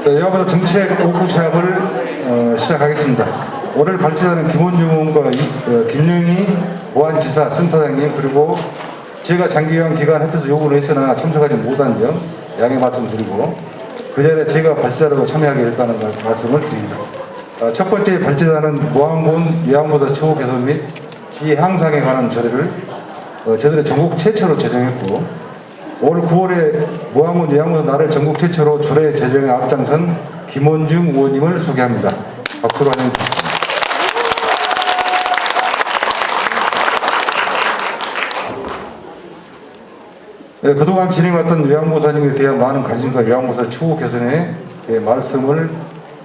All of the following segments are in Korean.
요양보호사 정책 오프 시합을 시작하겠습니다. 오늘 발제자는 김원중 의원과 김영희 보안지사 센터장님, 그리고 제가 장기요양 기간 협회에서 요구를 했으나 참석하지 못한 점 양해 말씀드리고, 그 전에 제가 발제자로 참여하게 됐다는 말씀을 드립니다. 첫 번째 발제자는 모항군 요양보호사 처우 개선 및 지혜 향상에 관한 조례를 저들의 전국 최초로 제정했고, 올 9월에 모항군 요양보호사 날을 전국 최초로 조례 제정에 앞장선 김원중 의원님을 소개합니다. 박수로 환영해 주십시오. 그동안 진행했던 요양보호사님에 대한 많은 관심과 요양보호사 처우 개선에 말씀을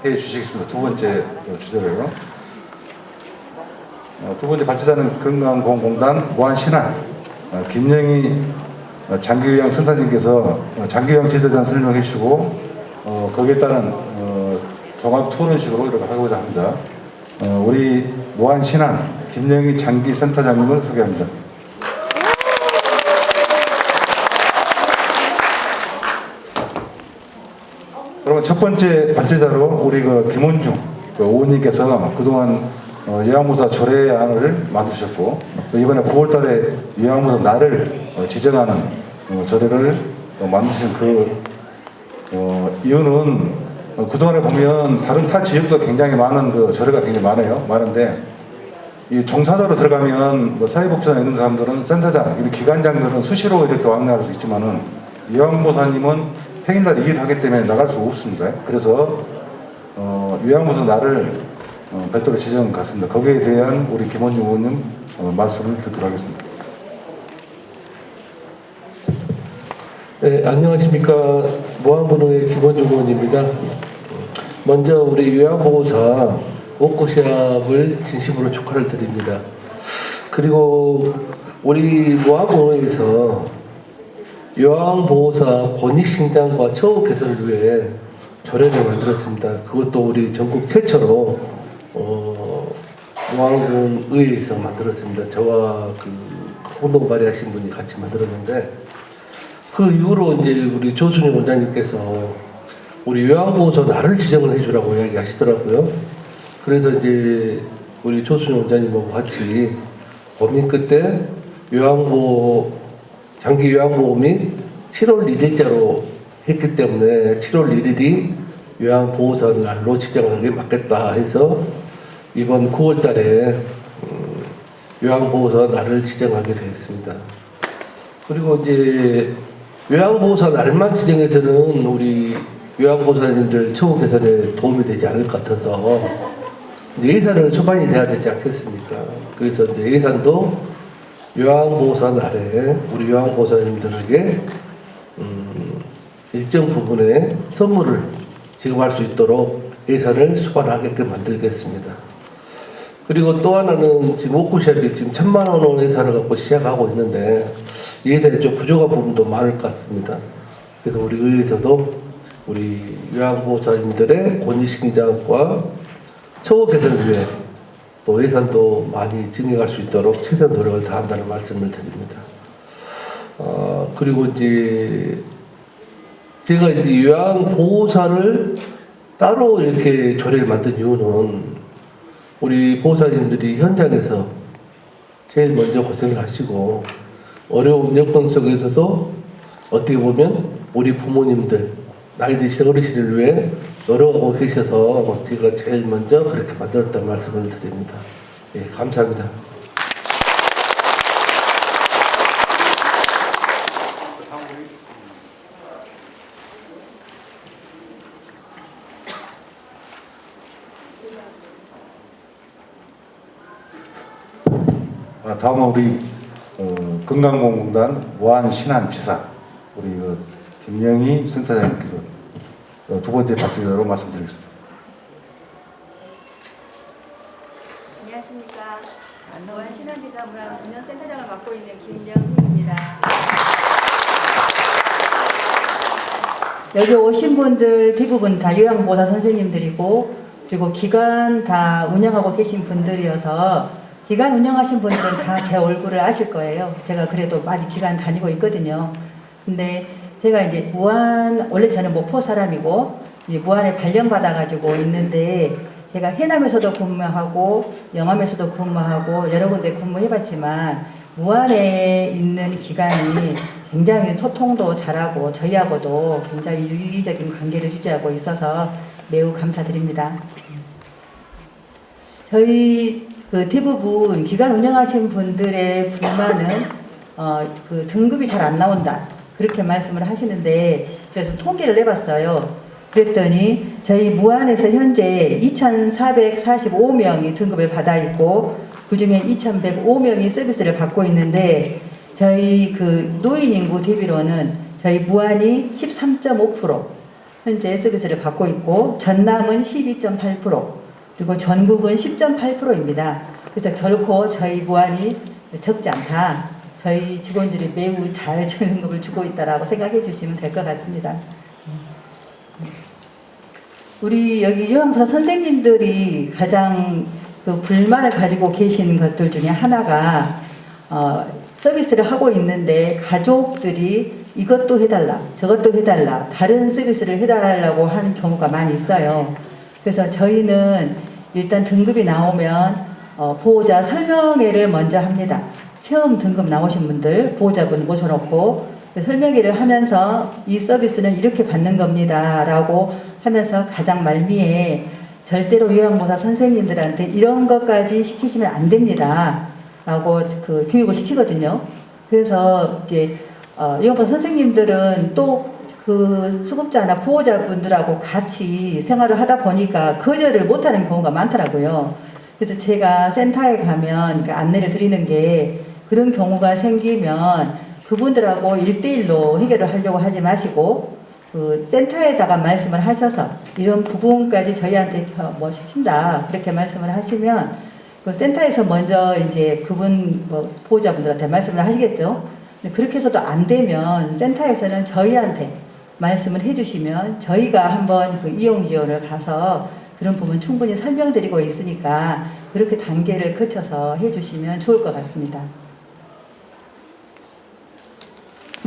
해 주시겠습니다. 두 번째 주제로요. 두 번째 발제자는 건강보험공단 무한신안 김영희 장기요양센터장님께서 장기요양 제도에 대한 설명해 주시고, 거기에 따른 종합 토론식으로 이렇게 하고자 합니다. 우리 무한신안 김영희 장기센터장님을 소개합니다. 그러면 첫 번째 발제자로 우리 김원중 의원님께서 그동안 요양보호사 조례안을 만드셨고, 또 이번에 9월달에 요양보호사 날을 지정하는 조례를 만드신 그 이유는, 그동안에 보면 다른 타 지역도 굉장히 많은 조례가 굉장히 많은데, 이 종사자로 들어가면 사회복지사에 있는 사람들은 센터장, 이런 기관장들은 수시로 이렇게 왕래할 수 있지만은 요양보호사님은 평일날 일을 하기 때문에 나갈 수 없습니다. 그래서 요양보호사 날을 별도로 지정 같습니다. 거기에 대한 우리 김원중 의원님 말씀을 듣도록 하겠습니다. 네, 안녕하십니까. 모항군의 김원중 의원입니다. 먼저 우리 요양보호사 워크숍을 진심으로 축하를 드립니다. 그리고 우리 모항군에서 요양보호사 권익신장과 처우 개선을 위해 조례를 만들었습니다. 그것도 우리 전국 최초로 모항군 의회에서 만들었습니다. 저와 공동 발의하신 분이 같이 만들었는데, 그 이후로 이제 우리 조순영 원장님께서 우리 요양보호사 날을 지정을 해주라고 이야기하시더라고요. 그래서 이제 우리 조순영 원장님하고 같이 고민 끝에 장기 요양보험이 7월 1일자로 했기 때문에 7월 1일이 요양보호사 날로 지정하는 게 맞겠다 해서 이번 9월 달에 요양보호사 날을 지정하게 되었습니다. 그리고 이제 요양보호사 날만 지정해서는 우리 요양보호사님들 처우 개선에 도움이 되지 않을 것 같아서 예산을 수반이 돼야 되지 않겠습니까? 그래서 이제 예산도 요양보호사 날에 우리 요양보호사님들에게 일정 부분의 선물을 지급할 수 있도록 예산을 수반하게끔 만들겠습니다. 그리고 또 하나는 지금 워크숍이 지금 1,000만 원 예산을 갖고 시작하고 있는데 예산이 좀 부족한 부분도 많을 것 같습니다. 그래서 우리 의회에서도 우리 요양보호사님들의 권익신장과 처우 개선을 위해 또 예산도 많이 증액할 수 있도록 최선 노력을 다한다는 말씀을 드립니다. 그리고 이제 제가 이제 요양보호사를 따로 이렇게 조례를 만든 이유는 우리 보호사님들이 현장에서 제일 먼저 고생을 하시고 어려운 여건 속에서도 어떻게 보면 우리 부모님들, 나이 드신 어르신을 위해 노력하고 계셔서 제가 제일 먼저 그렇게 만들었다는 말씀을 드립니다. 예, 감사합니다. 다음은 우리 건강보험공단 무한신안지사 우리 김영희 센터장님께서 두 번째 발제자로 말씀드리겠습니다. 안녕하십니까. 무한신안지사 무한운영센터장을 맡고 있는 김영희입니다. 여기 오신 분들 대부분 다 요양보호사 선생님들이고, 그리고 기관 다 운영하고 계신 분들이어서 기관 운영하신 분들은 다 제 얼굴을 아실 거예요. 제가 그래도 많이 기관 다니고 있거든요. 근데 제가 이제 원래 저는 목포 사람이고 이제 무안에 발령받아가지고 있는데 제가 해남에서도 근무하고 영암에서도 근무하고 여러 군데 근무해봤지만 무안에 있는 기간이 굉장히 소통도 잘하고 저희하고도 굉장히 유의적인 관계를 유지하고 있어서 매우 감사드립니다. 저희 그 대부분 기관 운영하신 분들의 불만은 그 등급이 잘 안 나온다 그렇게 말씀을 하시는데 제가 좀 통계를 해봤어요. 그랬더니 저희 무안에서 현재 2,445명이 등급을 받아 있고 그 중에 2,105명이 서비스를 받고 있는데 저희 그 노인 인구 대비로는 저희 무안이 13.5% 현재 서비스를 받고 있고 전남은 12.8% 그리고 전국은 10.8%입니다. 그래서 결코 저희 무안이 적지 않다. 저희 직원들이 매우 잘 등급을 주고 있다라고 생각해 주시면 될 것 같습니다. 우리 여기 요양보사 선생님들이 가장 그 불만을 가지고 계신 것들 중에 하나가 서비스를 하고 있는데 가족들이 이것도 해달라 저것도 해달라 다른 서비스를 해달라고 하는 경우가 많이 있어요. 그래서 저희는 일단 등급이 나오면 보호자 설명회를 먼저 합니다. 처음 등급 나오신 분들 보호자분 모셔놓고 설명회를 하면서 이 서비스는 이렇게 받는 겁니다 라고 하면서 가장 말미에 절대로 요양보사 선생님들한테 이런 것까지 시키시면 안 됩니다 라고 그 교육을 시키거든요. 그래서 이제 요양보사 선생님들은 또 그 수급자나 보호자분들하고 같이 생활을 하다 보니까 거절을 못하는 경우가 많더라고요. 그래서 제가 센터에 가면 그 안내를 드리는 게 그런 경우가 생기면 그분들하고 1대1로 해결을 하려고 하지 마시고 그 센터에다가 말씀을 하셔서 이런 부분까지 저희한테 뭐 시킨다 그렇게 말씀을 하시면 그 센터에서 먼저 이제 그분 뭐 보호자분들한테 말씀을 하시겠죠. 근데 그렇게 해서도 안 되면 센터에서는 저희한테 말씀을 해주시면 저희가 한번 그 이용 지원을 가서 그런 부분 충분히 설명드리고 있으니까 그렇게 단계를 거쳐서 해주시면 좋을 것 같습니다.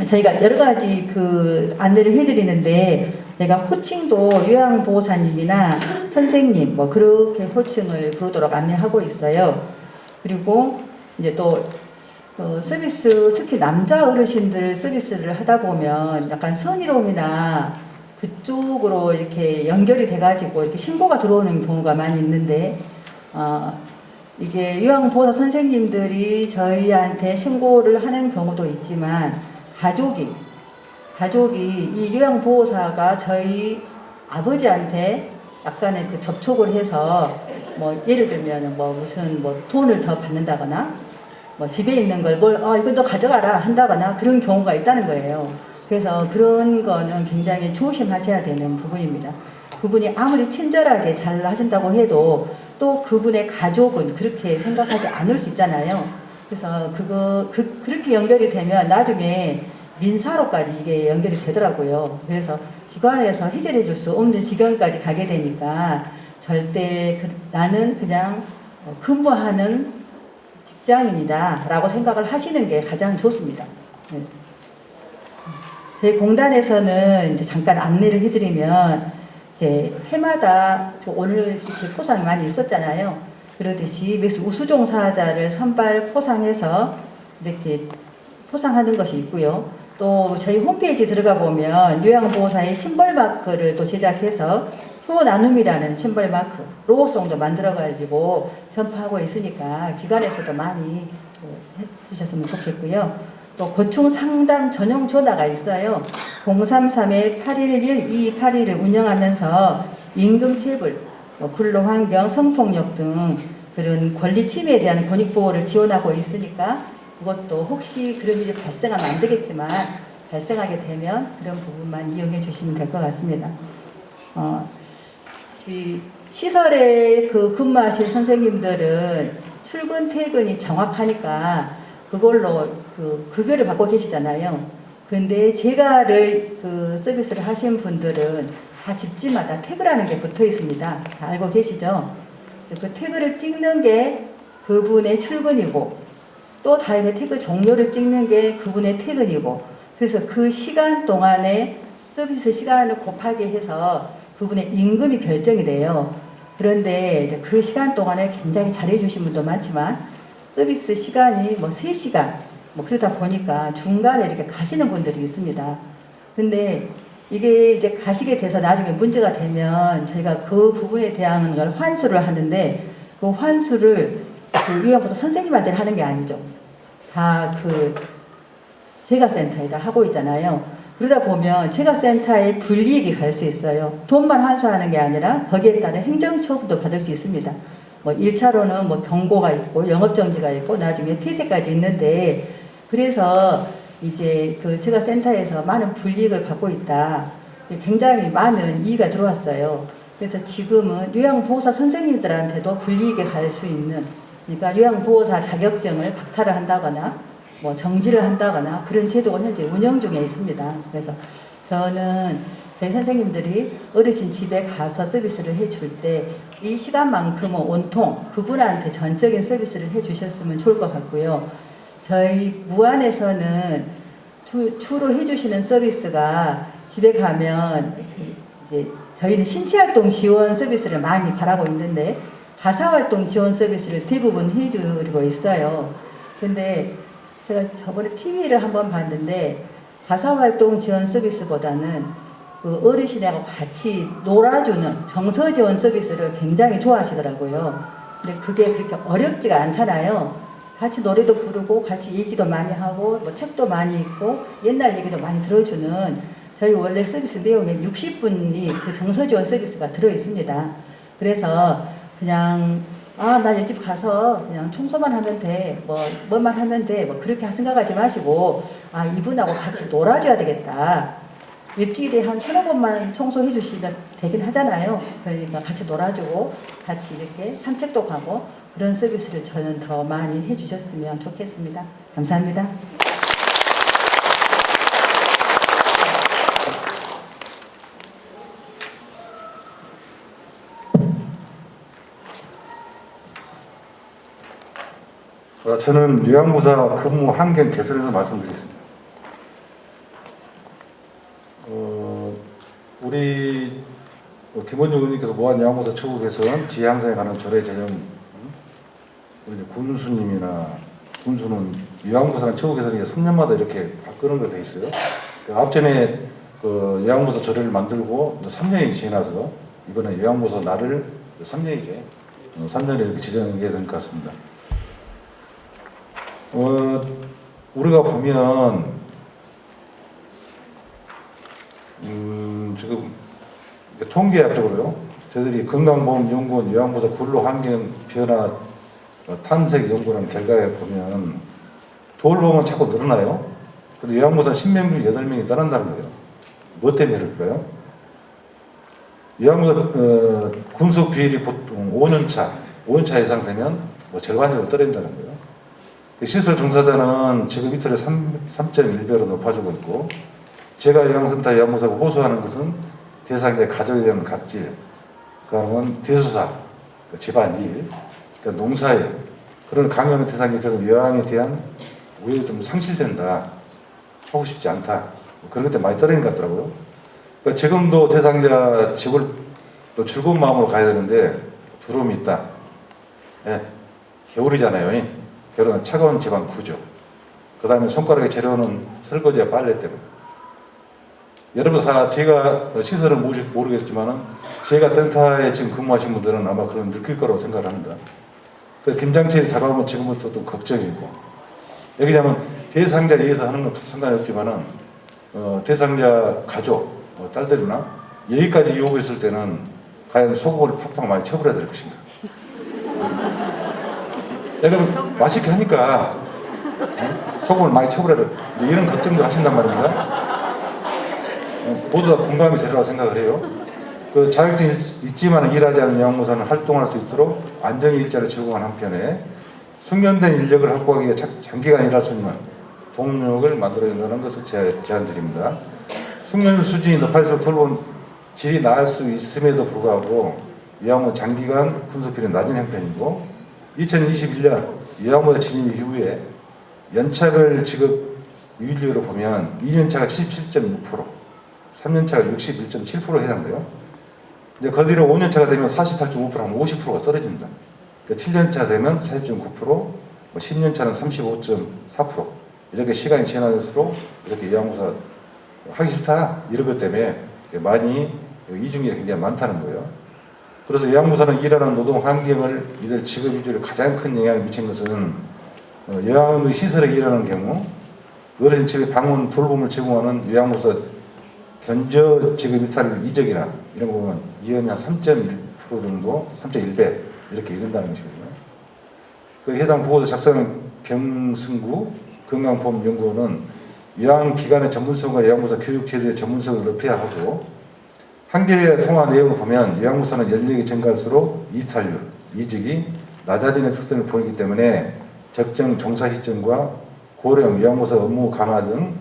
저희가 여러 가지 그 안내를 해드리는데 내가 호칭도 요양보호사님이나 선생님 뭐 그렇게 호칭을 부르도록 안내하고 있어요. 그리고 이제 또 서비스 특히 남자 어르신들 서비스를 하다 보면 약간 성희롱이나 그쪽으로 이렇게 연결이 돼가지고 이렇게 신고가 들어오는 경우가 많이 있는데 이게 요양보호사 선생님들이 저희한테 신고를 하는 경우도 있지만 가족이 이 요양보호사가 저희 아버지한테 약간의 그 접촉을 해서 뭐 예를 들면 뭐 무슨 뭐 돈을 더 받는다거나 뭐 집에 있는 걸 이거 너 가져가라 한다거나 그런 경우가 있다는 거예요. 그래서 그런 거는 굉장히 조심하셔야 되는 부분입니다. 그분이 아무리 친절하게 잘 하신다고 해도 또 그분의 가족은 그렇게 생각하지 않을 수 있잖아요. 그래서 그렇게 연결이 되면 나중에 민사로까지 이게 연결이 되더라고요. 그래서 기관에서 해결해 줄 수 없는 지경까지 가게 되니까 절대 나는 그냥 근무하는 직장인이다 라고 생각을 하시는 게 가장 좋습니다. 네. 저희 공단에서는 이제 잠깐 안내를 해드리면 이제 해마다 오늘 이렇게 포상이 많이 있었잖아요. 그러듯이 우수종사자를 선발 포상해서 이렇게 포상하는 것이 있고요. 또 저희 홈페이지 들어가 보면 요양보호사의 심벌 마크를 또 제작해서 효 나눔이라는 심벌 마크, 로고송도 만들어가지고 전파하고 있으니까 기관에서도 많이 해주셨으면 좋겠고요. 또 고충 상담 전용 전화가 있어요. 033-811-2281을 운영하면서 임금체불, 근로환경, 성폭력 등 그런 권리 침해에 대한 권익보호를 지원하고 있으니까 그것도 혹시 그런 일이 발생하면 안 되겠지만 발생하게 되면 그런 부분만 이용해 주시면 될 것 같습니다. 시설에 근무하실 선생님들은 출근 퇴근이 정확하니까 그걸로 급여를 받고 계시잖아요. 근데 제가를 서비스를 하신 분들은 다 집집마다 태그라는 게 붙어 있습니다. 다 알고 계시죠? 그래서 그 태그를 찍는 게 그분의 출근이고 또 다음에 태그 종료를 찍는 게 그분의 퇴근이고 그래서 그 시간 동안에 서비스 시간을 곱하기 해서 그분의 임금이 결정이 돼요. 그런데 이제 그 시간 동안에 굉장히 잘해주신 분도 많지만 서비스 시간이 뭐 3시간 뭐 그러다 보니까 중간에 이렇게 가시는 분들이 있습니다. 근데 이게 이제 가시게 돼서 나중에 문제가 되면 저희가 그 부분에 대한 걸 환수를 하는데 그 환수를 그 요양보다 선생님한테 하는 게 아니죠. 다 그 재가센터에다 하고 있잖아요. 그러다 보면 재가센터에 불이익이 갈 수 있어요. 돈만 환수하는 게 아니라 거기에 따른 행정처분도 받을 수 있습니다. 뭐 1차로는 뭐 경고가 있고 영업정지가 있고 나중에 폐쇄까지 있는데 그래서 이제 그 재가센터에서 많은 불이익을 받고 있다. 굉장히 많은 이의가 들어왔어요. 그래서 지금은 요양보호사 선생님들한테도 불이익에 갈 수 있는 그러니까 요양보호사 자격증을 박탈을 한다거나 뭐 정지를 한다거나 그런 제도가 현재 운영 중에 있습니다. 그래서 저는 저희 선생님들이 어르신 집에 가서 서비스를 해줄 때 이 시간만큼은 온통 그분한테 전적인 서비스를 해주셨으면 좋을 것 같고요. 저희 무안에서는 주로 해주시는 서비스가 집에 가면 이제 저희는 신체활동 지원 서비스를 많이 바라고 있는데 가사활동 지원 서비스를 대부분 해주고 있어요. 근데 제가 저번에 TV를 한번 봤는데 가사활동 지원 서비스보다는 그 어르신하고 같이 놀아주는 정서 지원 서비스를 굉장히 좋아하시더라고요. 근데 그게 그렇게 어렵지가 않잖아요. 같이 노래도 부르고 같이 얘기도 많이 하고 뭐 책도 많이 읽고 옛날 얘기도 많이 들어주는 저희 원래 서비스 내용에 60분이 그 정서 지원 서비스가 들어 있습니다. 그래서 그냥 나 옆집 가서 그냥 청소만 하면 돼, 뭐만 하면 돼, 뭐 그렇게 생각하지 마시고 이분하고 같이 놀아줘야 되겠다. 일주일에 한 3-4번만 청소해 주시면 되긴 하잖아요. 그러니까 같이 놀아주고 같이 이렇게 산책도 가고 그런 서비스를 저는 더 많이 해주셨으면 좋겠습니다. 감사합니다. 저는 요양보호사 근무 환경 개선에서 말씀드리겠습니다. 우리 김원중 의원님께서 무한 요양보호사 처우 개선 지혜 향상에 관한 조례 제정, 우리 군수님이나 군수는 요양보호사는 처우 개선이 3년마다 이렇게 바꾸는 걸 돼 있어요. 그 앞전에 그 요양보호사 조례를 만들고 3년이 지나서 이번에 요양보호사 날을 3년이죠. 3년에 이렇게 지정하게 된 것 같습니다. 우리가 보면 지금 통계학적으로요. 저희들이 건강보험연구원 요양보호사 근로환경 변화 탐색 연구라는 결과에 보면 돌보면 자꾸 늘어나요. 근데 요양보호사 10명 중 8명이 떠난다는 거예요. 뭐 때문에 그럴까요? 요양보호사 군속 비율이 보통 5년차 이상 되면 뭐 절반적으로 떨어진다는 거예요. 시설 종사자는 지금 이틀에 3.1배로 높아지고 있고 제가 요양센터 요양보호사가 호소하는 것은 대상자의 가족에 대한 갑질, 그러면 대소사, 집안일, 그러니까 농사일, 그런 강요하는 대상에 대해서 요양에 대한 우애가 좀 상실된다, 하고 싶지 않다, 그런 것들 많이 떨어지는 것 같더라고요. 그러니까 지금도 대상자 집을 또 즐거운 마음으로 가야 되는데 두려움이 있다. 겨울이잖아요. 겨울은 차가운 집안 구조. 그 다음에 손가락에 재려오는 설거지와 빨래 때문에. 여러분 다 제가 시설은 모르겠지만은 제가 센터에 지금 근무하신 분들은 아마 그런 느낄 거라고 생각을 합니다. 그 김장철이 다가오면 지금부터 또 걱정이고 여기냐면 대상자에 의해서 하는 건 상관이 없지만은 대상자 가족 딸들이나 여기까지 요구했을 때는 과연 소금을 팍팍 많이 쳐버려야 될 것인가. 여러분 맛있게 하니까 소금을 많이 쳐버려야 돼. 이런 걱정들 하신단 말입니다. 모두 다 공감이 되리라고 생각을 해요. 그 자격증이 있지만 일하지 않는 요양보호사는 활동할 수 있도록 안정의 일자를 제공하는 한편에 숙련된 인력을 확보하기 위해 장기간 일할 수 있는 동력을 만들어야 된다는 것을 제안드립니다. 숙련 수준이 높아질수록 돌봄 질이 나을 수 있음에도 불구하고 요양보호 장기간 군속비는 낮은 형편이고 2021년 요양보호사 진입 이후에 연차별 지급 유일률을 보면 2년차가 77.6%, 3년차가 61.7% 해당돼요. 이제 그 뒤로 5년차가 되면 48.5%하면 50%가 떨어집니다. 그러니까 7년차 되면 40.9%, 뭐 10년차는 35.4%. 이렇게 시간이 지날수록 이렇게 요양보호사 하기 싫다 이런 것 때문에 많이 이중이 굉장히 많다는 거예요. 그래서 요양보호사는 일하는 노동 환경을 이들 직업 위주로 가장 큰 영향을 미친 것은 요양원의 시설에 일하는 경우 어르신 집에 방문 돌봄을 제공하는 요양보호사 견저 직업 이탈 이적이나 이런 거 보면 위험이 한 3.1% 정도, 3.1배 이렇게 이른다는 것이거든요. 그 해당 보고서 작성한 경승구 건강보험연구원은 요양기관의 전문성과 요양보호사 교육 제도의 전문성을 높여야 하고 한겨레 통화 내용을 보면 요양보호사는 연령이 증가할수록 이탈률, 이직이 낮아지는 특성을 보이기 때문에 적정 종사 시점과 고령 요양보호사 업무 강화 등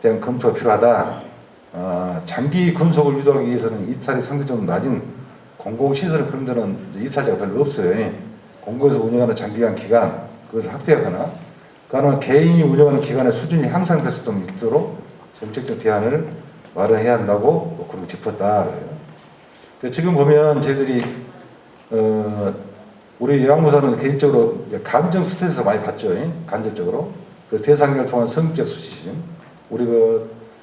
대한 검토가 필요하다. 장기 근속을 유도하기 위해서는 이탈이 상대적으로 낮은 공공시설 그런 데는 이탈자가 별로 없어요. 공공에서 운영하는 장기간 기간 그것을 확대하거나 그러나 개인이 운영하는 기관의 수준이 향상될 수 있도록 정책적 대안을 마련해야 한다고 그러고 짚었다. 지금 보면 저희들이 우리 요양보호사는 개인적으로 감정 스트레스를 많이 받죠. 간접적으로. 그 대상자를 통한 성적 수치심, 우리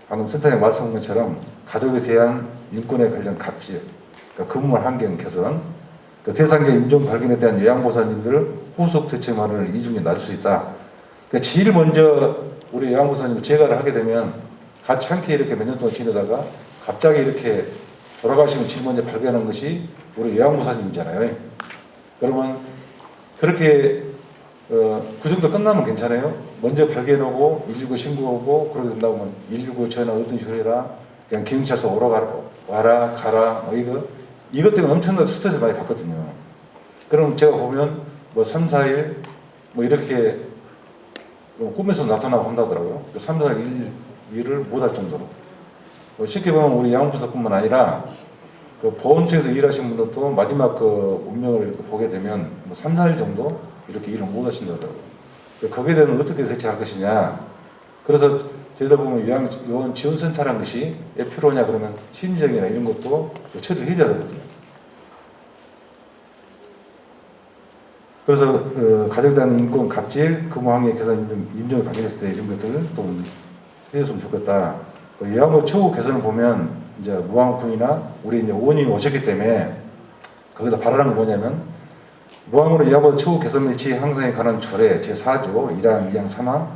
방금 센터장님 말씀한 것처럼 가족에 대한 인권에 관련 갑질, 그러니까 근무 환경 개선, 그 대상자 임종 발견에 대한 요양보호사님들 후속 대책 마련을 이중에 낮출 수 있다. 그러니까 제일 먼저 우리 요양보호사님 제가를 하게 되면 같이 함께 이렇게 몇 년 동안 지내다가 갑자기 이렇게 돌아가시면 제일 먼저 발견한 것이 우리 요양보호사님이잖아요. 그러면 그렇게 그 정도 끝나면 괜찮아요. 먼저 발견하고 119 신고하고 그러게 된다고 하면 119 전화 어떤 식으로 해라. 그냥 경찰서 와라 가라 뭐 이것 때문에 엄청난 스트레스 많이 받거든요. 그럼 제가 보면 뭐 3, 4일 뭐 이렇게 꿈에서 나타나고 한다더라고요. 3, 4일 일을 못할 정도로. 쉽게 보면 우리 양보사뿐만 아니라 그 보건청에서 일하신 분들도 마지막 그 운명을 이렇게 보게 되면 뭐 3, 4일 정도 이렇게 일을 못 하신다더라고요. 거기에 대해서는 어떻게 대처할 것이냐. 그래서 저희들 보면 요양 지원센터라는 것이 왜 필요하냐 그러면 심리적이나 이런 것도 처리를 해줘야 되거든요. 그래서 가족에 대한 인권 갑질, 근무환경 개선, 임종을 발견했을 때 이런 것들을 좀 해줬으면 좋겠다. 요양보 처우 개선을 보면 이제 무항군이나 우리 이제 의원님이 오셨기 때문에 거기서 바라는 건 뭐냐면 무항으로 요양보 처우 개선 및 지혜 향상에 관한 조례 제4조 1항, 2항, 3항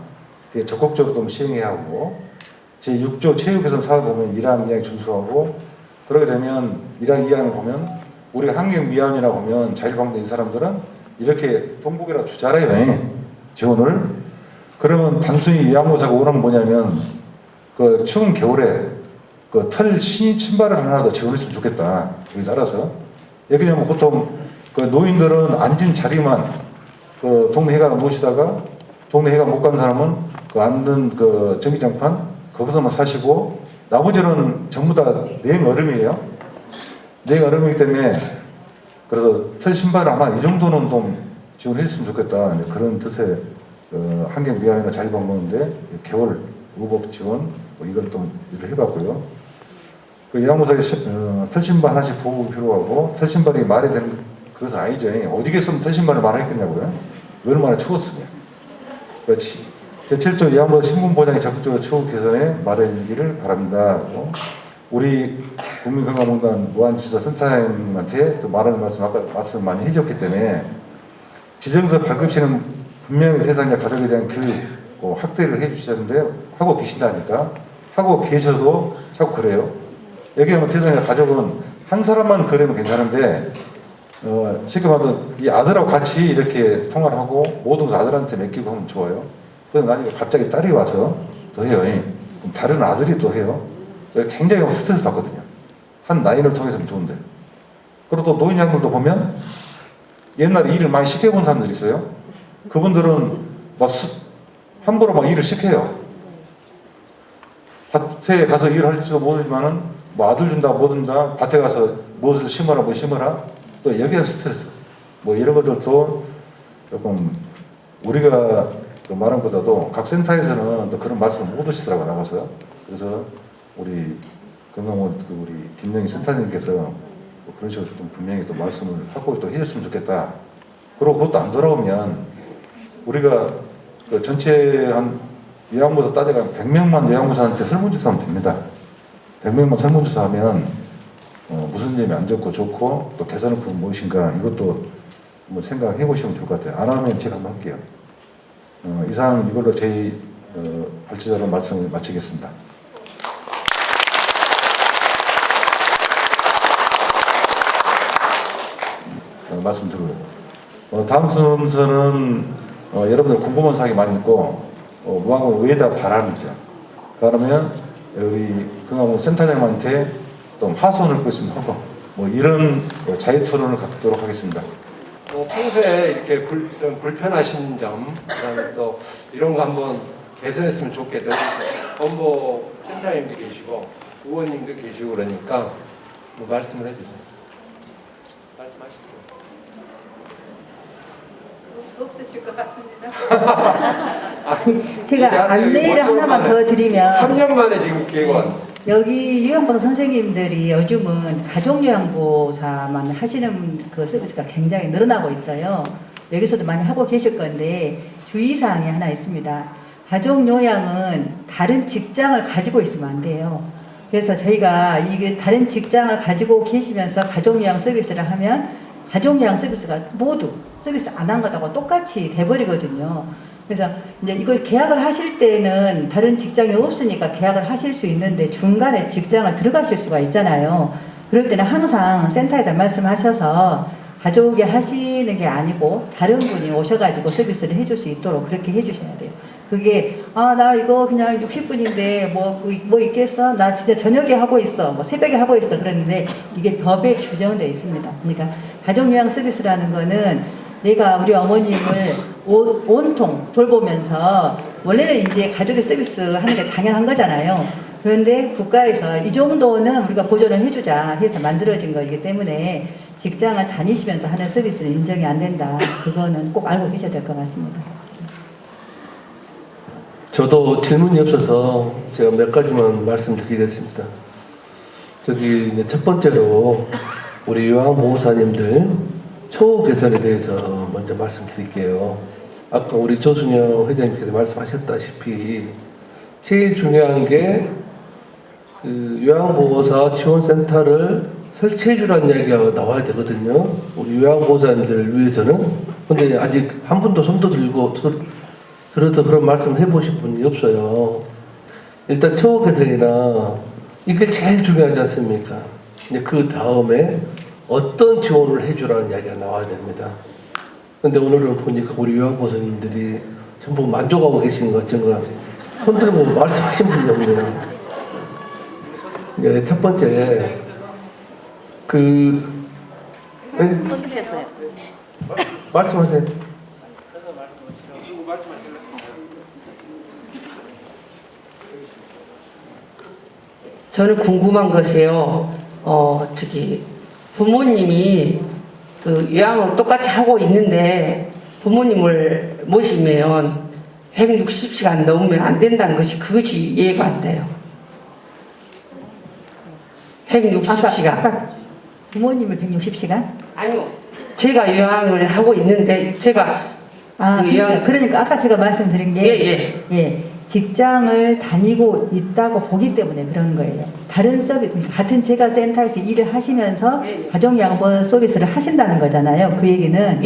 되게 적극적으로 좀 시행해야 하고 제6조 체육 개선 사업 보면 1항, 2항 준수하고 그러게 되면 1항, 2항을 보면 우리가 환경미화원이라 보면 자율방된 이 사람들은 이렇게 동북이라 주잖아요. 지원을. 그러면 단순히 요양보호사가 원하는 뭐냐면 그 추운 겨울에 그 털 신발을 하나 더 지원했으면 좋겠다. 여기 따라서. 예그냐면 보통 그 노인들은 앉은 자리만 그 동네 해가 모시다가 동네 해가 못 간 사람은 그 앉는 그 전기장판 거기서만 사시고 나머지는 전부 다 냉얼음이에요. 냉얼음이기 때문에 그래서 털 신발을 아마 이 정도는 좀 지원했으면 좋겠다. 그런 뜻의 환경미화이나 자율방문인데 겨울 의복 지원 뭐 이걸 좀 일을 해봤고요. 그 요양보호사에 털신발 하나씩 보호가 필요하고 털신발이 말이 되는 그것은 아니죠. 어디겠으면 털신발을 말했겠냐고요. 얼마나 추웠으면. 그렇지. 제7조 요양보호사 신분보장이 적극적으로 처우 개선에 마련이기를 바랍니다. 우리 국민건강공단 무한지사 센터장님한테 또 말하는 말씀을 많이 해줬기 때문에 지정서 발급시는 분명히 대상자 가족에 대한 교육, 확대를 해주시는데 하고 계신다니까 하고 계셔도 자꾸 그래요. 얘기하면 대상자 가족은 한 사람만 그러면 괜찮은데 쉽게 말해서 이 아들하고 같이 이렇게 통화를 하고 모든 걸 아들한테 맡기고 하면 좋아요. 그런데 나중에 갑자기 딸이 와서 또 해요. 그럼 다른 아들이 또 해요. 굉장히 스트레스 받거든요. 한 라인을 통해서는 좋은데. 그리고 또 노인 양들도 보면 옛날에 일을 많이 시켜본 사람들 있어요. 그분들은 막 함부로 막 일을 시켜요. 밭에 가서 일을 할지도 모르지만은 뭐 아들 준다 뭐 준다 밭에 가서 무엇을 심어라 뭐 심어라 또 여기에 스트레스 뭐 이런 것들도 조금 우리가 그 말한 것보다도 각 센터에서는 또 그런 말씀을 못 하시더라고요. 나가서. 그래서 우리 건강원 우리 김영희 센터장님께서 뭐 그런 식으로 좀 분명히 또 말씀을 하고 또 해줬으면 좋겠다. 그리고 그것도 안 돌아오면 우리가 그 전체 한 요양보사 따져가면 100명만 요양보사한테 설문조사하면 됩니다. 100명만 설문조사하면 무슨 점이 안 좋고 좋고 또 개선할 부분 무엇인가 이것도 한번 생각해 보시면 좋을 것 같아요. 안 하면 제가 한번 할게요. 이상 이걸로 저희 발제자로 말씀을 마치겠습니다. 말씀 드려요. 다음 순서는 여러분들 궁금한 사항이 많이 있고 무항은 의에다 바라는 점. 그러면 우리 금강원 센터장님한테 또 하소연을 끄으면 하고 뭐 이런 자유 토론을 갖도록 하겠습니다. 평소에 이렇게 좀 불편하신 점, 그다음에 또 이런 거 한번 개선했으면 좋겠다. 본부 센터장님도 계시고 의원님도 계시고 그러니까 뭐 말씀을 해주세요. 말씀하시죠. 없으실 것 같습니다. 제가 안내를 하나만 더 드리면 3년 만에 지금 기획안. 여기 요양보사 선생님들이 요즘은 가족요양보사만 하시는 그 서비스가 굉장히 늘어나고 있어요. 여기서도 많이 하고 계실 건데 주의사항이 하나 있습니다. 가족요양은 다른 직장을 가지고 있으면 안 돼요. 그래서 저희가 이게 다른 직장을 가지고 계시면서 가족요양 서비스를 하면 가족요양 서비스가 모두 서비스 안 한 것하고 똑같이 돼버리거든요. 그래서 이제 이걸 계약을 하실 때는 다른 직장이 없으니까 계약을 하실 수 있는데 중간에 직장을 들어가실 수가 있잖아요. 그럴 때는 항상 센터에다 말씀하셔서 가족이 하시는 게 아니고 다른 분이 오셔가지고 서비스를 해줄 수 있도록 그렇게 해주셔야 돼요. 그게 나 이거 그냥 60분인데 뭐 있겠어? 나 진짜 저녁에 하고 있어. 뭐 새벽에 하고 있어. 그랬는데 이게 법에 규정되어 있습니다. 그러니까 가족요양 서비스라는 거는 내가 우리 어머님을 온통 돌보면서 원래는 이제 가족의 서비스 하는 게 당연한 거잖아요. 그런데 국가에서 이 정도는 우리가 보존을 해주자 해서 만들어진 거이기 때문에 직장을 다니시면서 하는 서비스는 인정이 안 된다. 그거는 꼭 알고 계셔야 될 것 같습니다. 저도 질문이 없어서 제가 몇 가지만 말씀드리겠습니다. 저기 이제 첫 번째로 우리 요양보호사님들 처우 개선에 대해서 먼저 말씀드릴게요. 아까 우리 조순영 회장님께서 말씀하셨다시피 제일 중요한 게 그 요양보호사 지원센터를 설치해주라는 이야기가 나와야 되거든요. 우리 요양보호사님들을 위해서는. 근데 아직 한 분도 손도 들어서 그런 말씀 해보신 분이 없어요. 일단 처우 개선이나 이게 제일 중요하지 않습니까? 이제 그 다음에 어떤 지원을 해주라는 이야기가 나와야 됩니다. 근데 오늘은 보니까 우리 요양보호사님들이 전부 만족하고 계시는 것 같은가 손 들고 말씀하신 분이 없네요. 이제 첫 번째 손드렸어요. 말씀하세요. 저는 궁금한 것이요. 부모님이 그 요양을 똑같이 하고 있는데 부모님을 모시면 160시간 넘으면 안 된다는 것이 그것이 이해가 안 돼요. 160시간. 아까 부모님을 160시간? 아니요. 제가 요양을 하고 있는데 제가 그러니까 아까 제가 말씀드린 게 예. 직장을 다니고 있다고 보기 때문에 그런 거예요. 다른 서비스, 같은 제가 센터에서 일을 하시면서 가족양보 서비스를 하신다는 거잖아요. 그 얘기는.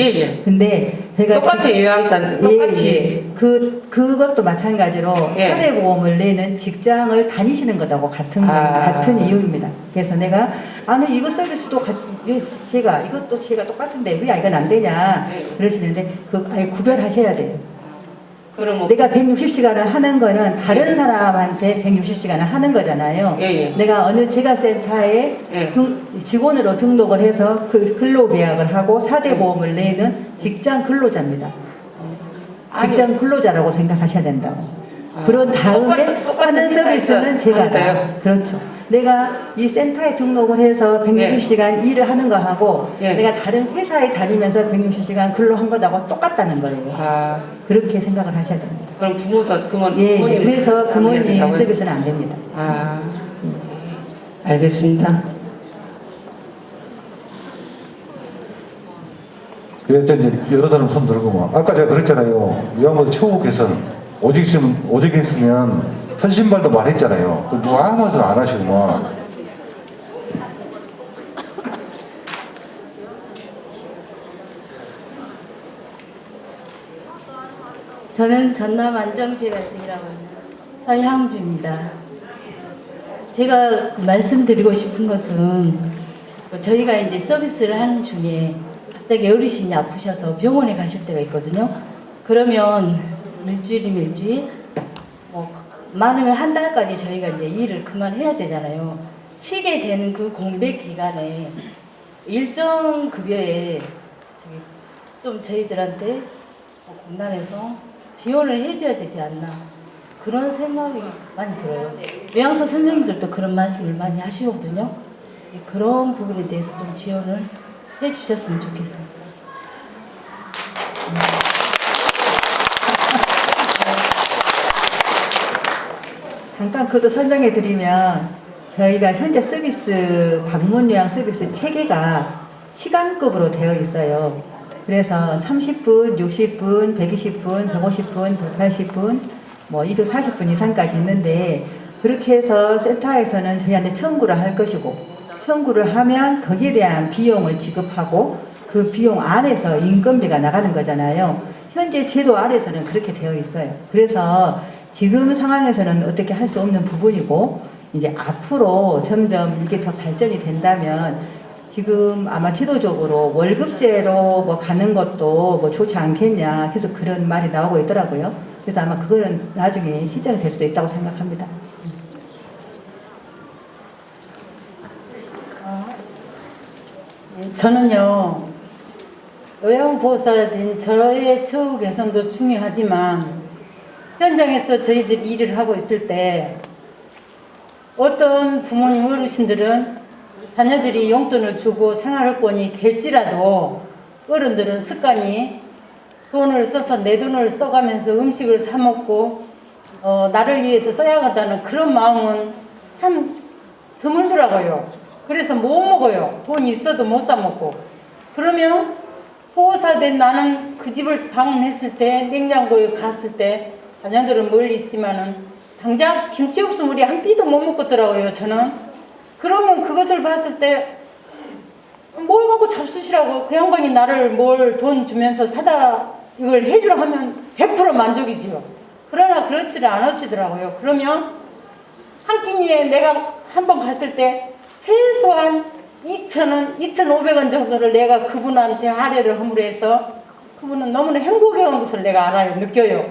근데 제가 똑같은 요양사 똑같이. 그것도 마찬가지로 사대보험을 내는 직장을 다니시는 것하고 같은 이유입니다. 그래서 내가 아니 이거 서비스도 제가 똑같은데 왜 이건 안 되냐 그러시는데 아예 구별하셔야 돼요. 그럼 내가 160시간을 하는 거는 다른 사람한테 160시간을 하는 거잖아요. 내가 어느 제가 센터에 직원으로 등록을 해서 그 근로계약을 하고 사대보험을 내는 직장 근로자입니다. 직장 근로자라고 생각하셔야 된다고. 그런 다음에 하는 서비스는 제가 다. 그렇죠. 내가 이 센터에 등록을 해서 160시간 일을 하는 거하고 내가 다른 회사에 다니면서 160시간 근로한 거하고 똑같다는 거예요. 그렇게 생각을 하셔야 됩니다. 그럼 부모도 부모님 그래서 부모님 서비스는 안 됩니다. 알겠습니다. 이제 여러 사람 손 들고 막 아까 제가 그랬잖아요. 요양보다 최후 개선 오직 했으면 선신발도 말했잖아요. 그 누가 아무 말도 안 하시고 막. 저는 전남 안정지역에서 일하고 있는 서향주입니다. 제가 말씀드리고 싶은 것은 저희가 이제 서비스를 하는 중에 갑자기 어르신이 아프셔서 병원에 가실 때가 있거든요. 그러면 일주일이면 일주일, 뭐 많으면 한 달까지 저희가 이제 일을 그만해야 되잖아요. 쉬게 되는 그 공백 기간에 일정 급여에 좀 저희들한테 공단에서 지원을 해줘야 되지 않나 그런 생각이 많이 들어요. 요양사 선생님들도 그런 말씀을 많이 하시거든요. 그런 부분에 대해서 좀 지원을 해주셨으면 좋겠습니다. 잠깐 그것도 설명해 드리면 저희가 현재 서비스 방문 요양 서비스 체계가 시간급으로 되어 있어요. 그래서 30분, 60분, 120분, 150분, 180분, 뭐 240분 이상까지 있는데 그렇게 해서 센터에서는 저희한테 청구를 할 것이고 청구를 하면 거기에 대한 비용을 지급하고 그 비용 안에서 인건비가 나가는 거잖아요. 현재 제도 아래서는 그렇게 되어 있어요. 그래서 지금 상황에서는 어떻게 할 수 없는 부분이고 이제 앞으로 점점 이게 더 발전이 된다면 지금 아마 제도적으로 월급제로 뭐 가는 것도 뭐 좋지 않겠냐 계속 그런 말이 나오고 있더라고요. 그래서 아마 그거는 나중에 시작이 될 수도 있다고 생각합니다. 저는요, 요양보호사인 저의 처우 개선도 중요하지만 현장에서 저희들이 일을 하고 있을 때 어떤 부모님 어르신들은 자녀들이 용돈을 주고 생활권이 될지라도 어른들은 습관이 돈을 써서 내 돈을 써가면서 음식을 사 먹고 나를 위해서 써야겠다는 그런 마음은 참 드물더라고요. 그래서 못 먹어요. 돈이 있어도 못 사 먹고. 그러면 보호사 된 나는 그 집을 방문했을 때 냉장고에 갔을 때 자녀들은 멀리 있지만은 당장 김치 없으면 우리 한 끼도 못 먹겠더라고요. 저는. 그러면 그것을 봤을 때 뭘 갖고 잡수시라고 그 양반이 나를 뭘 돈 주면서 사다 이걸 해주라 하면 100% 만족이지요. 그러나 그렇지를 않으시더라고요. 그러면 한 끼니에 내가 한 번 갔을 때 최소한 2,000원, 2,500원 정도를 내가 그분한테 할애를 함으로 해서 그분은 너무나 행복해온 것을 내가 알아요. 느껴요.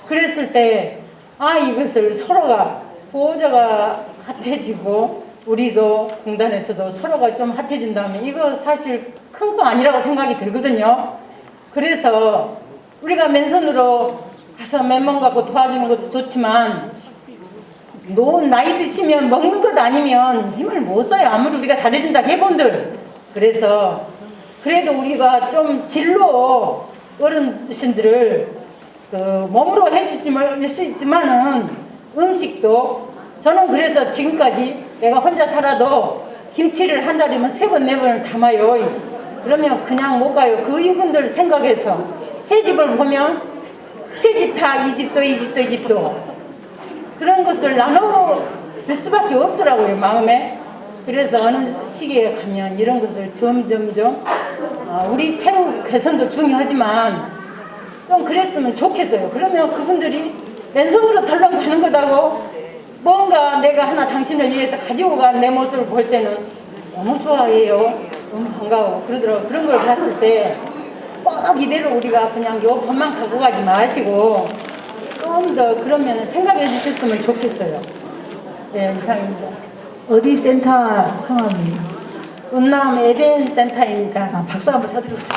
그랬을 때 이것을 서로가 보호자가 합해지고 우리도 공단에서도 서로가 좀 합해진다면 이거 사실 큰 거 아니라고 생각이 들거든요. 그래서 우리가 맨손으로 가서 맨몸 갖고 도와주는 것도 좋지만 나이 드시면 먹는 것 아니면 힘을 못 써요. 아무리 우리가 잘해준다 해본들. 그래서 그래도 우리가 좀 진로 어른신들을 몸으로 해줄 수 있지만은 음식도 저는 그래서 지금까지 내가 혼자 살아도 김치를 한 달이면 3번, 4번을 담아요. 그러면 그냥 못 가요. 그 이분들 생각해서 새 집을 보면 새 집 다 이 집도 이 집도 이 집도 그런 것을 나눠 쓸 수밖에 없더라고요. 마음에. 그래서 어느 시기에 가면 이런 것을 점점점 우리 체육 개선도 중요하지만 좀 그랬으면 좋겠어요. 그러면 그분들이 맨손으로 덜렁 가는 것하고 뭔가 내가 하나 당신을 위해서 가지고 간 내 모습을 볼 때는 너무 좋아해요. 너무 반가워. 그러더라고요. 그런 걸 봤을 때 꼭 이대로 우리가 그냥 요 법만 갖고 가지 마시고 좀 더 그러면 생각해 주셨으면 좋겠어요. 네, 이상입니다. 어디 센터 성함이? 운남 에덴 센터입니다. 박수 한번 쳐드리겠습니다.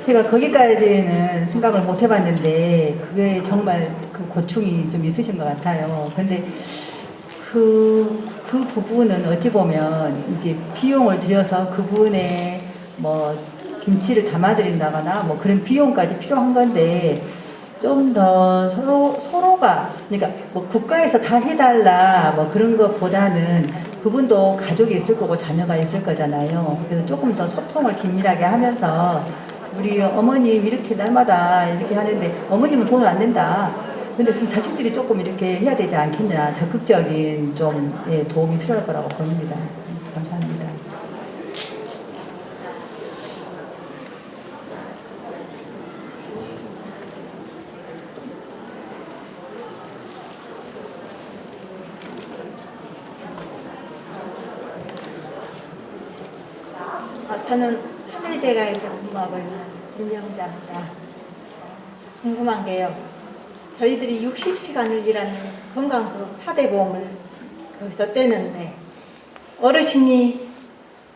제가 거기까지는 생각을 못 해봤는데 그게 정말 그 고충이 좀 있으신 것 같아요. 근데 그 부분은 어찌 보면 이제 비용을 들여서 그분의 뭐 김치를 담아드린다거나 뭐 그런 비용까지 필요한 건데 좀 더 서로가 그러니까 뭐 국가에서 다 해달라 뭐 그런 것보다는 그분도 가족이 있을 거고 자녀가 있을 거잖아요. 그래서 조금 더 소통을 긴밀하게 하면서 우리 어머님 이렇게 날마다 이렇게 하는데 어머님은 돈을 안 낸다. 근데 좀 자식들이 조금 이렇게 해야 되지 않겠냐. 적극적인 좀 도움이 필요할 거라고 봅니다. 감사합니다. 저는 하늘제가에서 근무하고 있는 김영자입니다. 궁금한 게요. 저희들이 60시간을 일하는 건강그룹 4대 보험을 거기서 떼는데 어르신이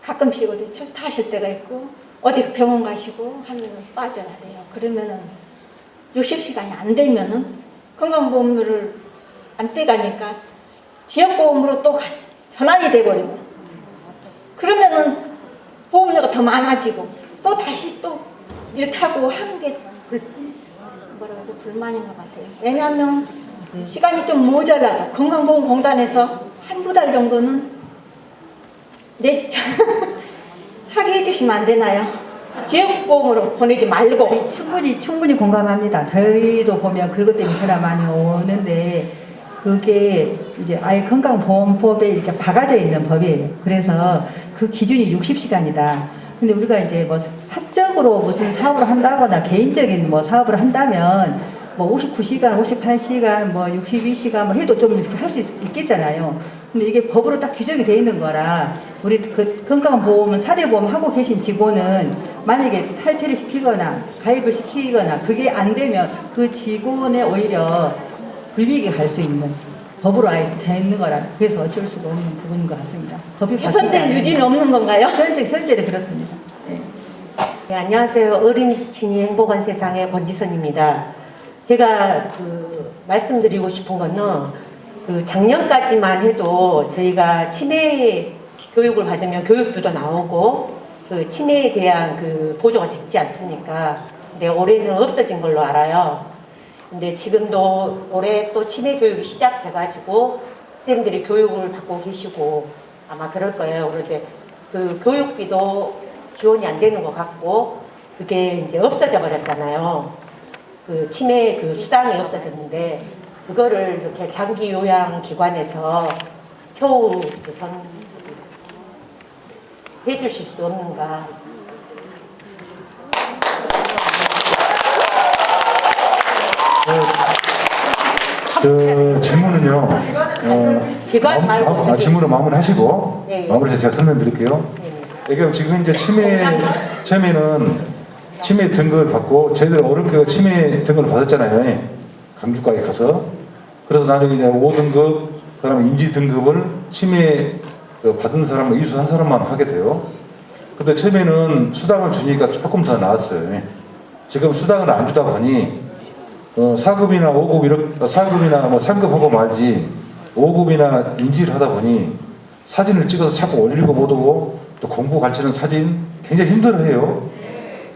가끔씩 어디 출타하실 때가 있고 어디 병원 가시고 하면 빠져야 돼요. 그러면은 60시간이 안 되면은 건강보험료를 안 떼가니까 지역보험으로 또 전환이 돼버리고 그러면은 보험료가 더 많아지고 또 다시 또 이렇게 하고 하는 게 뭐라고 불만인 것 같아요. 왜냐하면 시간이 좀 모자라다. 건강보험공단에서 한두 달 정도는 하게 해주시면 안 되나요? 지역보험으로 보내지 말고. 충분히 공감합니다. 저희도 보면 그것 때문에 전화 많이 오는데 그게 이제 아예 건강보험법에 이렇게 박아져 있는 법이에요. 그래서 그 기준이 60시간이다. 근데 우리가 이제 뭐 사적으로 무슨 사업을 한다거나 개인적인 뭐 사업을 한다면 뭐 59시간, 58시간, 뭐 62시간 뭐 해도 좀 이렇게 할 수 있겠잖아요. 근데 이게 법으로 딱 규정이 돼 있는 거라 우리 그 건강보험은 4대 보험 하고 계신 직원은 만약에 탈퇴를 시키거나 가입을 시키거나 그게 안 되면 그 직원에 오히려 불이익이 갈 수 있는 법으로 아예 돼 있는 거라 그래서 어쩔 수가 없는 부분인 것 같습니다. 법이 현재 유지는 없는 건가요? 현재는 그렇습니다. 네. 네, 안녕하세요. 어린이친이 행복한 세상의 권지선입니다. 제가 말씀드리고 싶은 거는 작년까지만 해도 저희가 치매 교육을 받으면 교육비도 나오고 치매에 대한 보조가 됐지 않습니까? 근데 올해는 없어진 걸로 알아요. 근데 지금도 올해 또 치매 교육이 시작해가지고 선생님들이 교육을 받고 계시고 아마 그럴 거예요. 그런데 그 교육비도 지원이 안 되는 것 같고 그게 이제 없어져 버렸잖아요. 그 치매 수당이 없어졌는데 그거를 이렇게 장기 요양 기관에서 처우 개선 해주실 수 없는가? 질문은요. 기관 말고 질문을 마무리하시고 예. 마무리해서 제가 설명드릴게요. 이게 지금 이제 치매는 치매 등급을 받고 저희들 어렵게 치매 등급을 받았잖아요. 강주과에 가서. 그래서 나중에 이제 5등급, 그다음에 인지 등급을 치매 받은 사람은 이수한 사람만 하게 돼요. 근데 처음에는 수당을 주니까 조금 더 나았어요. 지금 수당을 안 주다 보니 4급이나 5급 이렇게 4급이나 뭐 3급하고 말지 5급이나 인지를 하다 보니 사진을 찍어서 자꾸 올리고 못 오고 또 공부 가르치는 사진 굉장히 힘들어해요.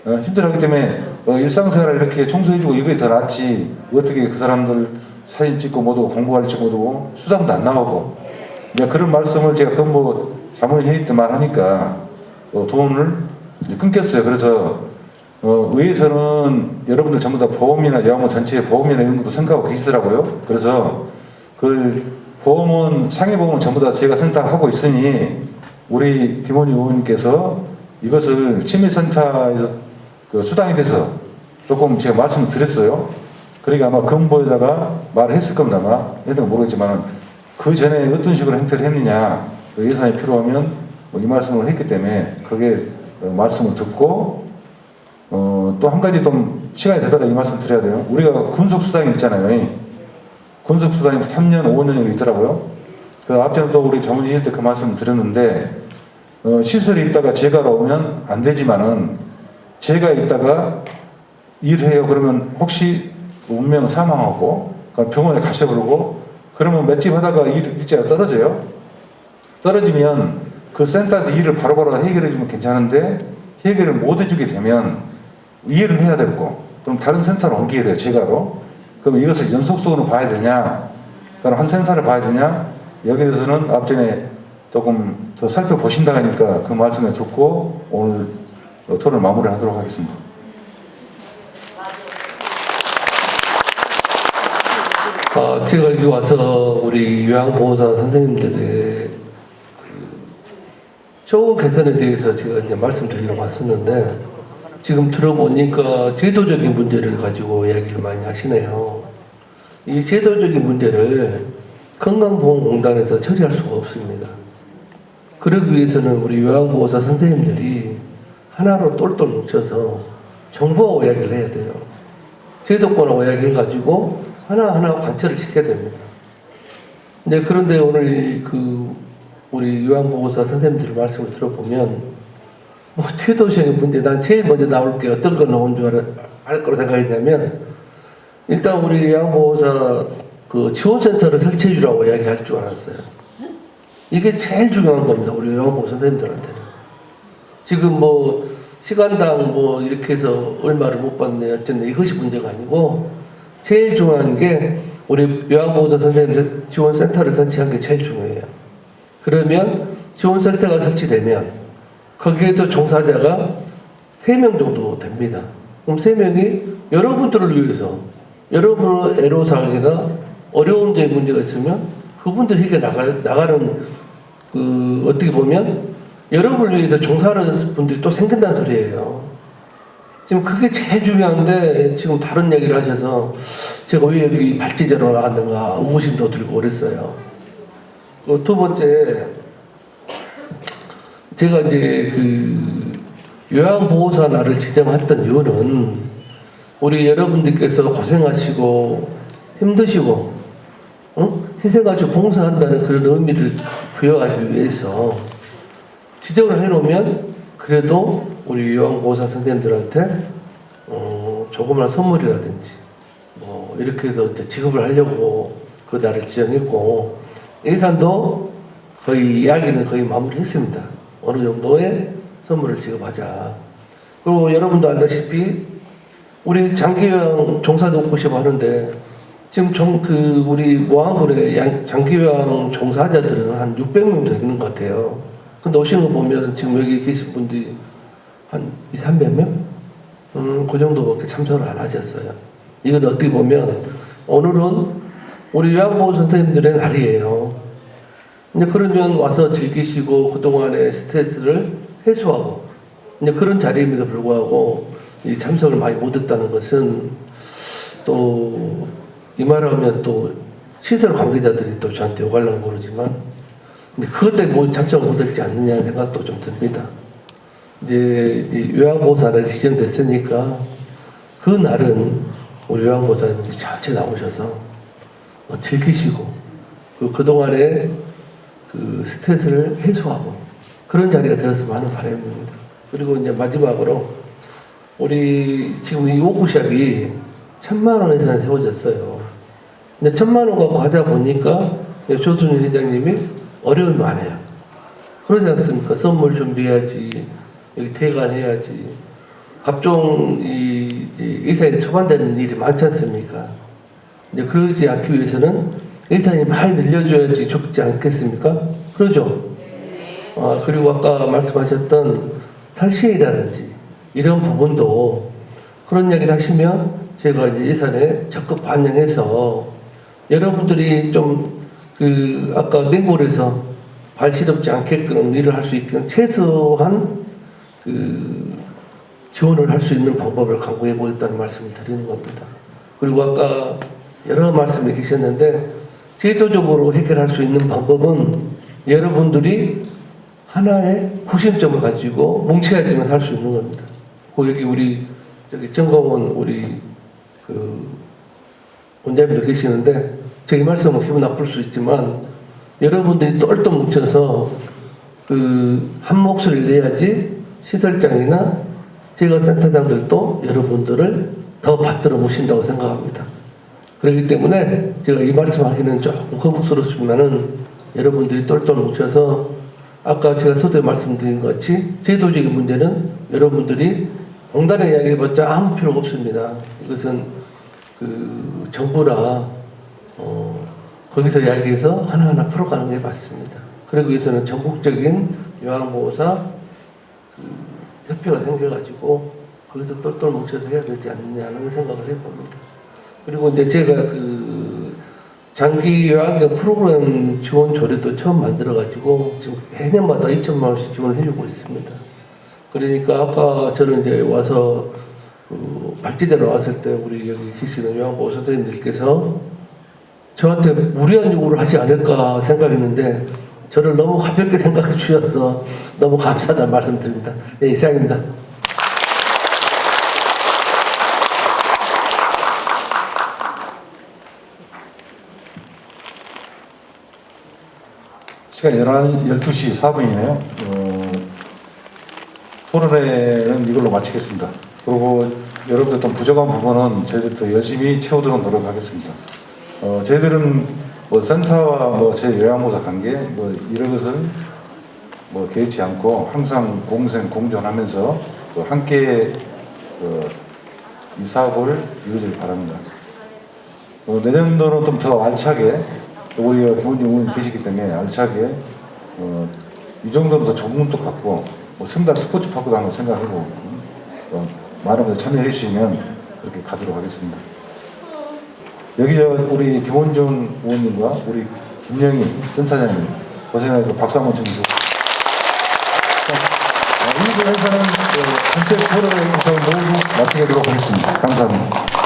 힘들어하기 때문에 일상생활을 이렇게 청소해주고 이거에 더 낫지 어떻게 그 사람들 사진 찍고 못 오고 공부 가르치고 못 오고 수당도 안 나오고 이제 그런 말씀을 제가 근무 자문회의 때 말하니까 돈을 이제 끊겼어요. 그래서 의회에서는 여러분들 전부 다 보험이나 요양원 전체의 보험이나 이런 것도 생각하고 계시더라고요. 그래서 그 보험은 상해보험은 전부 다 제가 선택하고 있으니 우리 김원희 의원님께서 이것을 치매센터에서 수당이 돼서 조금 제가 말씀을 드렸어요. 그러니까 아마 근보에다가 말을 했을 겁니다. 아마 했던 건 모르겠지만 그 전에 어떤 식으로 행태를 했느냐 예산이 필요하면 이 말씀을 했기 때문에 그게 말씀을 듣고 또 한 가지 좀 시간이 되더라 이 말씀 드려야 돼요. 우리가 군속수당이 있잖아요. 군속수당이 3년, 5년으로 있더라고요. 그 앞전에 또 우리 자문회의 때 그 말씀 드렸는데 시설에 있다가 재가로 오면 안 되지만은 재가 있다가 일해요. 그러면 혹시 운명 사망하고 병원에 가셔버리고 그러면 맷집 하다가 일자가 떨어져요. 떨어지면 그 센터에서 일을 바로바로 해결해주면 괜찮은데 해결을 못 해주게 되면 이해를 해야 되고 그럼 다른 센터로 옮기게 돼요. 재가로. 그럼 이것을 연속성으로 봐야 되냐, 그럼 한 센터를 봐야 되냐, 여기에 대해서는 앞전에 조금 더 살펴보신다 하니까 그 말씀을 듣고 오늘 토론을 마무리하도록 하겠습니다. 제가 여기 와서 우리 요양보호사 선생님들의 처우 개선에 대해서 제가 이제 말씀드리려고 왔었는데, 지금 들어보니까 제도적인 문제를 가지고 이야기를 많이 하시네요. 이 제도적인 문제를 건강보험공단에서 처리할 수가 없습니다. 그러기 위해서는 우리 요양보호사 선생님들이 하나로 똘똘 뭉쳐서 정부하고 이야기를 해야 돼요. 제도권하고 이야기해가지고 하나하나 관철을 시켜야 됩니다. 네, 그런데 오늘 우리 요양보호사 선생님들 말씀을 들어보면, 뭐 제도적인 문제, 난 제일 먼저 나올 게 어떤 거 나온 줄 알 거로 생각했냐면, 일단 우리 요양보호사 지원센터를 설치해 주라고 이야기할 줄 알았어요. 이게 제일 중요한 겁니다, 우리 요양보호사 선생님들한테는. 지금 뭐 시간당 뭐 이렇게 해서 얼마를 못 받네 어쨌네, 이것이 문제가 아니고, 제일 중요한 게 우리 요양보호사 선생님들 지원센터를 설치한 게 제일 중요해요. 그러면 지원센터가 설치되면 거기에서 종사자가 3명 정도 됩니다. 그럼 3명이 여러분들을 위해서, 여러분의 애로사항이나 어려운 데 문제가 있으면 그분들이 해결 나가는 어떻게 보면 여러분을 위해서 종사하는 분들이 또 생긴다는 소리예요. 지금 그게 제일 중요한데 지금 다른 얘기를 하셔서 제가 왜 여기 발제자로 나왔는가 의구심도 들고 그랬어요. 두 번째, 제가 이제 요양보호사 날을 지정했던 이유는 우리 여러분들께서 고생하시고 힘드시고 희생하시고 봉사한다는 그런 의미를 부여하기 위해서 지정을 해놓으면 그래도 우리 요양보호사 선생님들한테 조그만 선물이라든지 뭐 이렇게 해서 이제 지급을 하려고 그 날을 지정했고, 예산도 거의 이야기는 거의 마무리했습니다. 어느 정도의 선물을 지급하자. 그리고 여러분도 알다시피 우리 장기요양 종사도 오시고 하는데 지금 우리 모항군의 장기요양 종사자들은 한 600명 되는 것 같아요. 근데 오시는 거 보면 지금 여기 계신 분들이 한 200~300명? 그 정도밖에 참석을 안 하셨어요. 이건 어떻게 보면 오늘은 우리 요양보호 선생님들의 날이에요. 이제 그러면 와서 즐기시고 그동안의 스트레스를 해소하고 이제 그런 자리임에도 불구하고 이 참석을 많이 못했다는 것은 또 이 말하면 또 시설 관계자들이 또 저한테 욕하려고 그러지만 근데 그것 때문에 참석을 못했지 않느냐는 생각도 좀 듭니다. 이제 요양보호사를 지정됐으니까 그 날은 우리 요양보호사님들이 전체 나오셔서 즐기시고 그동안의 스트레스를 해소하고 그런 자리가 되었으면 하는 바람입니다. 그리고 이제 마지막으로 우리 지금 이 워크숍이 1,000만 원 예산에 세워졌어요. 근데 1,000만 원 갖고 하자 보니까 조순일 회장님이 어려움이 많아요. 그러지 않습니까? 선물 준비해야지, 여기 대관해야지, 각종 이 예산이 초반되는 일이 많지 않습니까? 이제 그러지 않기 위해서는 예산이 많이 늘려줘야지 좋지 않겠습니까? 그러죠? 그리고 아까 말씀하셨던 탈시이라든지 이런 부분도 그런 이야기를 하시면 제가 이제 예산에 적극 반영해서 여러분들이 좀 아까 냉골에서 발 시렵지 않게끔 일을 할 수 있게끔 최소한 지원을 할 수 있는 방법을 강구해 보겠다는 말씀을 드리는 겁니다. 그리고 아까 여러 말씀이 계셨는데 제도적으로 해결할 수 있는 방법은 여러분들이 하나의 구심점을 가지고 뭉쳐야지만 살 수 있는 겁니다. 여기 우리 정광원 우리 원장님도 계시는데 제 이 말씀은 기분 나쁠 수 있지만 여러분들이 똘똘 뭉쳐서 한 목소리를 내야지 시설장이나 제가 센터장들도 여러분들을 더 받들어 모신다고 생각합니다. 그렇기 때문에 제가 이 말씀하기는 조금 거북스럽지만은 여러분들이 똘똘 뭉쳐서 아까 제가 서두에 말씀드린 것 같이 제도적인 문제는 여러분들이 공단에 이야기해봤자 아무 필요가 없습니다. 이것은 그 정부나 거기서 이야기해서 하나하나 풀어가는 게 맞습니다. 그러기 위해서는 전국적인 요양보호사 협회가 생겨가지고 거기서 똘똘 뭉쳐서 해야 되지 않느냐는 생각을 해봅니다. 그리고 이제 제가 그 장기 요양경 프로그램 지원 조례도 처음 만들어가지고 지금 해년마다 2천만 원씩 지원을 해주고 있습니다. 그러니까 아까 저는 이제 와서 그 발제대로 왔을 때 우리 여기 계시는 요양보호 선생님들께서 저한테 무리한 요구를 하지 않을까 생각했는데 저를 너무 가볍게 생각해 주셔서 너무 감사하다는 말씀드립니다. 네, 이상입니다. 시간 12시 4분이네요. 토론회는 이걸로 마치겠습니다. 그리고 여러분들 좀 부족한 부분은 저희들 더 열심히 채우도록 노력하겠습니다. 저희들은 뭐 센터와 뭐 제 요양보호사 관계 뭐 이런 것을 뭐 개의치 않고 항상 공생 공존하면서 또 함께 이 사업을 이루어지길 바랍니다. 내년도는 좀 더 알차게 우리가 김원중 의원님 계시기 때문에 알차게 이 정도는 더 좋은 것도 같고 뭐 승달 스포츠 파크도 한번 생각해보고 많은 분들 참여해 주시면 그렇게 가도록 하겠습니다. 여기 우리 김원중 의원님과 우리 김영희 센터장님 고생하셔서 박수 한번 쳐주시고 이 부분에서는 전체 토론을 모두 마치도록 하겠습니다. 감사합니다.